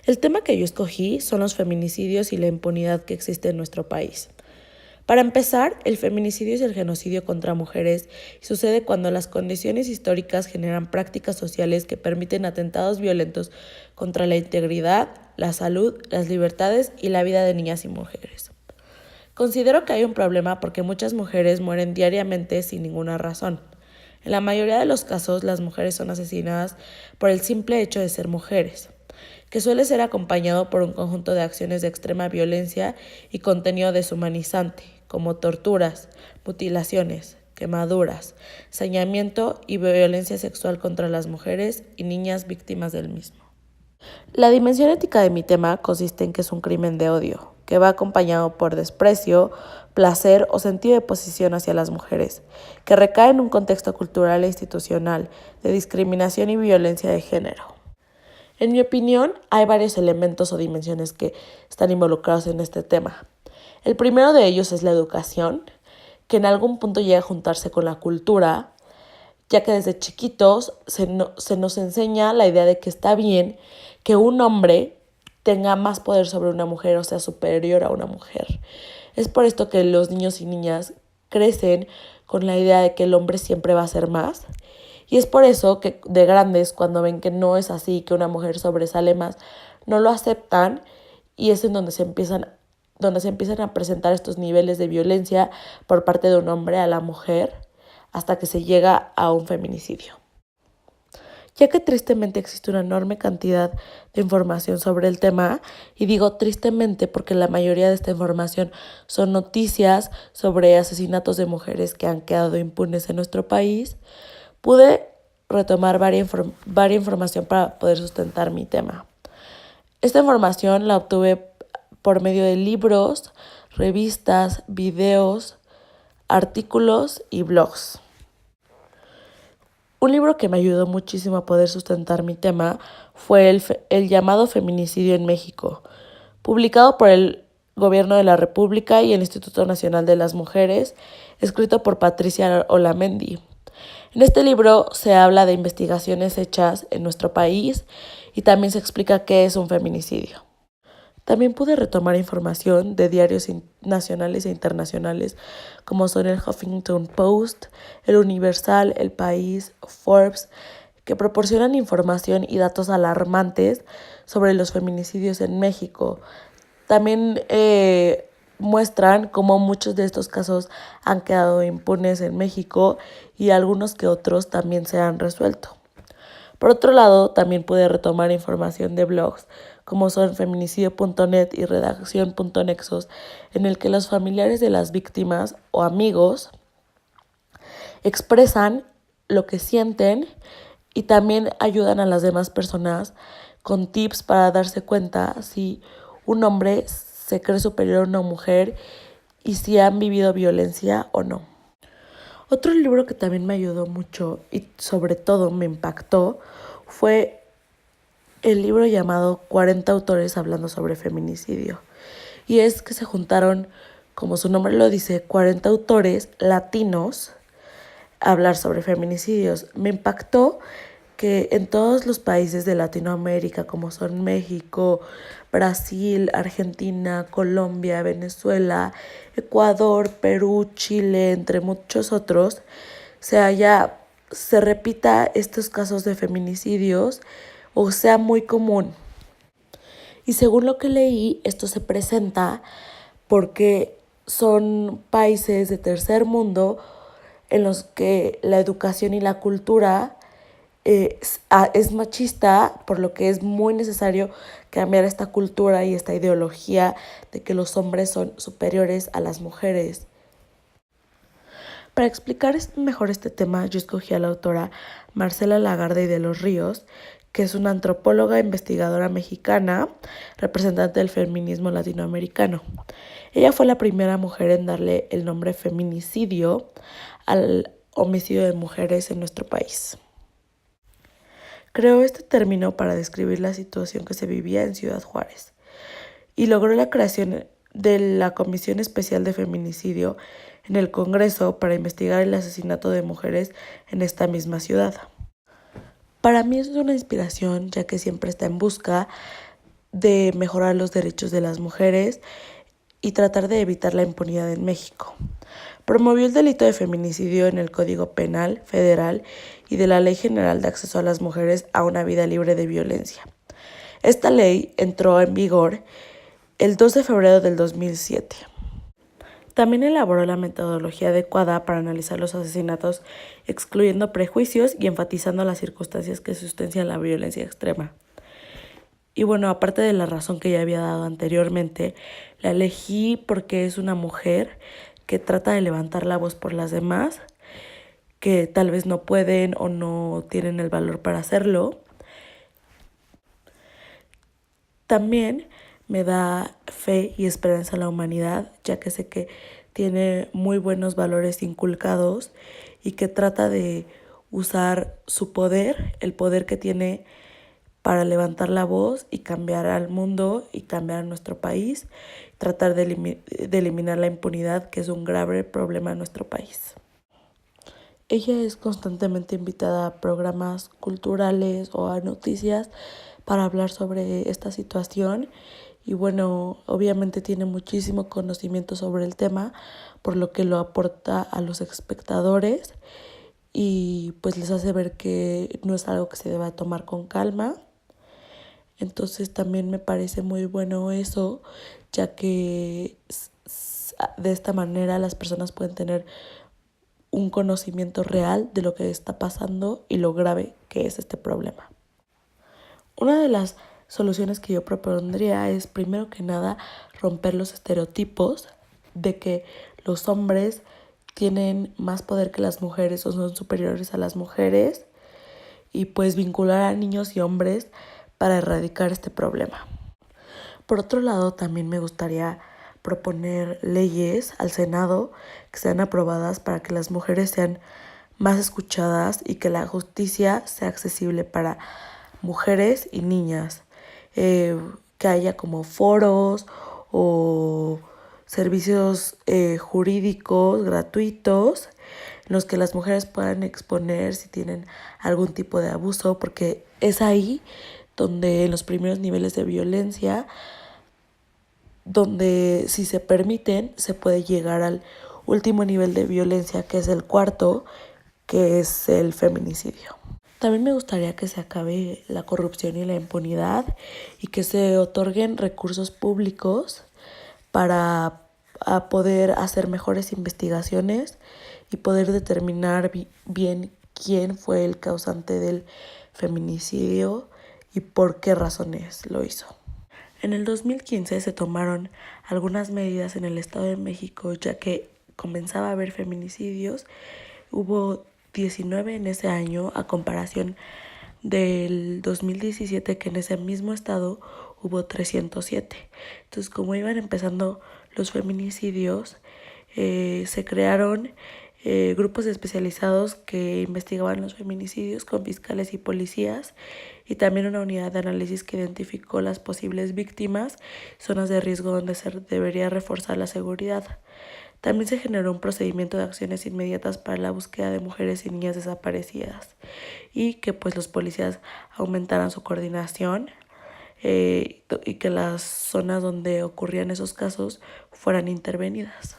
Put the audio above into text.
El tema que yo escogí son los feminicidios y la impunidad que existe en nuestro país. Para empezar, el feminicidio es el genocidio contra mujeres y sucede cuando las condiciones históricas generan prácticas sociales que permiten atentados violentos contra la integridad, la salud, las libertades y la vida de niñas y mujeres. Considero que hay un problema porque muchas mujeres mueren diariamente sin ninguna razón. En la mayoría de los casos, las mujeres son asesinadas por el simple hecho de ser mujeres, que suele ser acompañado por un conjunto de acciones de extrema violencia y contenido deshumanizante, como torturas, mutilaciones, quemaduras, sañamiento y violencia sexual contra las mujeres y niñas víctimas del mismo. La dimensión ética de mi tema consiste en que es un crimen de odio, que va acompañado por desprecio, placer o sentido de posición hacia las mujeres, que recae en un contexto cultural e institucional de discriminación y violencia de género. En mi opinión, hay varios elementos o dimensiones que están involucrados en este tema. El primero de ellos es la educación, que en algún punto llega a juntarse con la cultura, ya que desde chiquitos se nos enseña la idea de que está bien que un hombre tenga más poder sobre una mujer o sea superior a una mujer. Es por esto que los niños y niñas crecen con la idea de que el hombre siempre va a ser más. Y es por eso que de grandes, cuando ven que no es así, que una mujer sobresale más, no lo aceptan y es en donde se empiezan a presentar estos niveles de violencia por parte de un hombre a la mujer hasta que se llega a un feminicidio. Ya que tristemente existe una enorme cantidad de información sobre el tema, y digo tristemente porque la mayoría de esta información son noticias sobre asesinatos de mujeres que han quedado impunes en nuestro país, pude retomar varia información para poder sustentar mi tema. Esta información la obtuve por medio de libros, revistas, videos, artículos y blogs. Un libro que me ayudó muchísimo a poder sustentar mi tema fue el llamado Feminicidio en México, publicado por el Gobierno de la República y el Instituto Nacional de las Mujeres, escrito por Patricia Olamendi. En este libro se habla de investigaciones hechas en nuestro país y también se explica qué es un feminicidio. También pude retomar información de diarios nacionales e internacionales como son el Huffington Post, el Universal, el País, Forbes, que proporcionan información y datos alarmantes sobre los feminicidios en México. También muestran cómo muchos de estos casos han quedado impunes en México y algunos que otros también se han resuelto. Por otro lado, también pude retomar información de blogs como son feminicidio.net y redacción.nexos, en el que los familiares de las víctimas o amigos expresan lo que sienten y también ayudan a las demás personas con tips para darse cuenta si un hombre se cree superior a una mujer y si han vivido violencia o no. Otro libro que también me ayudó mucho y sobre todo me impactó fue el libro llamado 40 autores hablando sobre feminicidio. Y es que se juntaron, como su nombre lo dice, 40 autores latinos a hablar sobre feminicidios. Me impactó que en todos los países de Latinoamérica, como son México, Brasil, Argentina, Colombia, Venezuela, Ecuador, Perú, Chile, entre muchos otros, se repita estos casos de feminicidios o sea muy común. Y según lo que leí, esto se presenta porque son países de tercer mundo en los que la educación y la cultura es machista, por lo que es muy necesario cambiar esta cultura y esta ideología de que los hombres son superiores a las mujeres. Para explicar mejor este tema, yo escogí a la autora Marcela Lagarde de los Ríos, que es una antropóloga investigadora mexicana, representante del feminismo latinoamericano. Ella fue la primera mujer en darle el nombre feminicidio al homicidio de mujeres en nuestro país. Creó este término para describir la situación que se vivía en Ciudad Juárez y logró la creación de la Comisión Especial de Feminicidio en el Congreso para investigar el asesinato de mujeres en esta misma ciudad. Para mí es una inspiración, ya que siempre está en busca de mejorar los derechos de las mujeres y tratar de evitar la impunidad en México. Promovió el delito de feminicidio en el Código Penal Federal y de la Ley General de Acceso a las Mujeres a una Vida Libre de Violencia. Esta ley entró en vigor el 2 de febrero del 2007. También elaboró la metodología adecuada para analizar los asesinatos, excluyendo prejuicios y enfatizando las circunstancias que sustancian la violencia extrema. Y bueno, aparte de la razón que ya había dado anteriormente, la elegí porque es una mujer que trata de levantar la voz por las demás, que tal vez no pueden o no tienen el valor para hacerlo. También me da fe y esperanza a la humanidad, ya que sé que tiene muy buenos valores inculcados y que trata de usar su poder, el poder que tiene para levantar la voz y cambiar al mundo y cambiar a nuestro país, tratar de eliminar la impunidad, que es un grave problema en nuestro país. Ella es constantemente invitada a programas culturales o a noticias para hablar sobre esta situación y bueno, obviamente tiene muchísimo conocimiento sobre el tema, por lo que lo aporta a los espectadores y pues les hace ver que no es algo que se deba tomar con calma. Entonces también me parece muy bueno eso, ya que de esta manera las personas pueden tener un conocimiento real de lo que está pasando y lo grave que es este problema. Una de las soluciones que yo propondría es, primero que nada, romper los estereotipos de que los hombres tienen más poder que las mujeres o son superiores a las mujeres y pues vincular a niños y hombres para erradicar este problema. Por otro lado, también me gustaría proponer leyes al Senado que sean aprobadas para que las mujeres sean más escuchadas y que la justicia sea accesible para mujeres y niñas. Que haya como foros o servicios jurídicos gratuitos en los que las mujeres puedan exponer si tienen algún tipo de abuso, porque es ahí donde en los primeros niveles de violencia, donde si se permiten, se puede llegar al último nivel de violencia, que es el cuarto, que es el feminicidio. También me gustaría que se acabe la corrupción y la impunidad y que se otorguen recursos públicos para poder hacer mejores investigaciones y poder determinar bien quién fue el causante del feminicidio y por qué razones lo hizo. En el 2015 se tomaron algunas medidas en el Estado de México, ya que comenzaba a haber feminicidios. Hubo 19 en ese año, a comparación del 2017, que en ese mismo estado hubo 307. Entonces, como iban empezando los feminicidios, se crearon grupos especializados que investigaban los feminicidios con fiscales y policías, y también una unidad de análisis que identificó las posibles víctimas, zonas de riesgo donde se debería reforzar la seguridad. También se generó un procedimiento de acciones inmediatas para la búsqueda de mujeres y niñas desaparecidas y que pues los policías aumentaran su coordinación y que las zonas donde ocurrían esos casos fueran intervenidas.